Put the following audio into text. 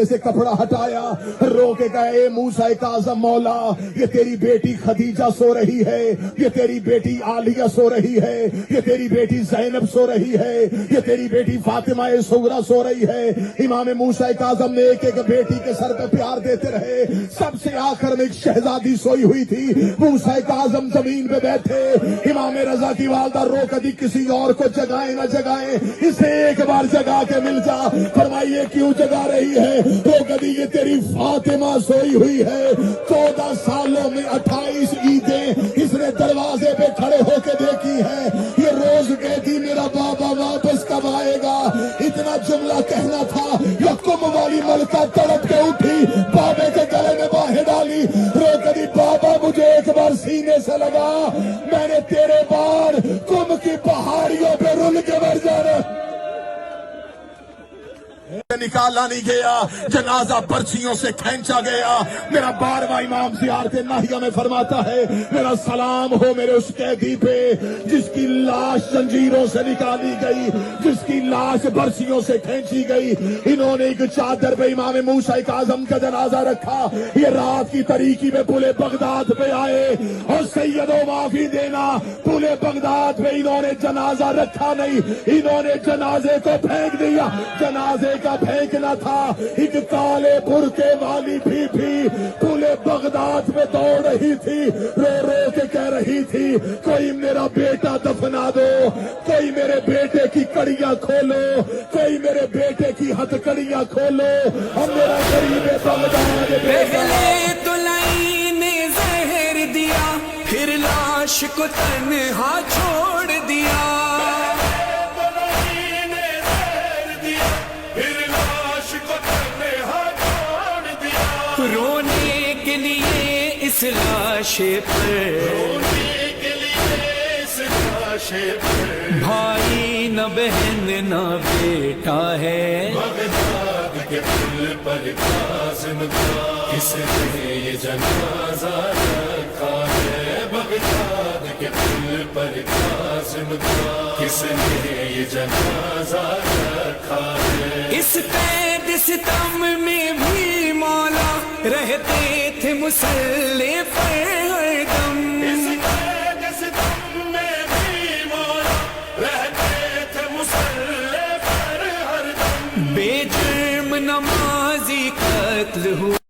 سے کپڑا ہٹایا, رو کے کہا اے موسیٰ کاظم مولا, یہ تیری بیٹی خدیجہ سو رہی ہے, یہ تیری بیٹی عالیہ سو رہی ہے, یہ تیری بیٹی زینب سو رہی ہے, یہ تیری بیٹی فاطمہ صغریٰ سو رہی ہے. امام موسیٰ کاظم نے ایک ایک بیٹی کے سر پہ پیار دیتے رہے. سب سے آخر میں ایک شہزادی سوئی ہوئی تھی. موسیٰ کاظم زمین پہ بیٹھے. امام رضا کی والدہ رو کدی کسی اور کو جگائے نہ جگائے, اسے ایک بار جگا کے مل جا. فرمائیے کیوں جگا رہی ہے؟ رو کدی یہ تیری فاطمہ سوئی ہوئی ہے. 14 سالوں میں 28 عیدیں اس نے دروازے پہ کھڑے ہو کے دیکھی ہے. یہ روز کہتی میرا بابا واپس کب آئے گا. اتنا جملہ کہنا تھا, یکم والی ملکہ تڑپ کے اٹھی, بابے کے گلے میں باہیں ڈالی. رو کدی بابا مجھے ایک بار سینے سے لگا, میں نے تیرے بار کم کی پہاڑیوں پہ رل کے مر جانا. نکالا نہیں گیا, جنازہ پرچیوں سے کھینچا گیا. میرا 12واں امام زیارت ناہیہ میں فرماتا ہے, میرا سلام ہو میرے اس قیدی پہ جس کی لاش زنجیروں سے نکالی گئی, جس کی لاش برچیوں سے کھینچی گئی. انہوں نے ایک چادر پہ امام موسیٰ کاظم کا جنازہ رکھا. یہ رات کی تاریکی میں پل بغداد پہ آئے, اور سیدو معافی دینا, پل بغداد پہ انہوں نے جنازہ رکھا نہیں, انہوں نے جنازے کو پھینک دیا. جنازے کا پھینکنا تھا. ایک کالے برقعے والی پھی پل بغداد میں دوڑ رہی تھی, رو رو کے کہہ رہی تھی کوئی میرا بیٹا دفنا دو, کوئی میرے بیٹے کی کڑیاں کھولو, کوئی میرے بیٹے کی ہتھکڑیاں کھولو, اور میرا غریب بغداد پہلے تو لائی نے زہر دیا, پھر لاش کو تنہا چھوڑ دیا. رونے کے لیے اس لاش پر, بھائی نہ بہن نہ بیٹا ہے. بغداد کے پل پر کاظم کا کس نے یہ جنازہ رکھا ہے. بغداد کے پل پر کاظم کا کس نے یہ جنازہ رکھا ہے. اس قید ستم میں بھی مولا رہتے تھے مسلح پر ہر دم. اس قید ستم میں بھی مولا رہتے تھے مسلح پر ہر دم. بے جرم نمازی قتل ہوا.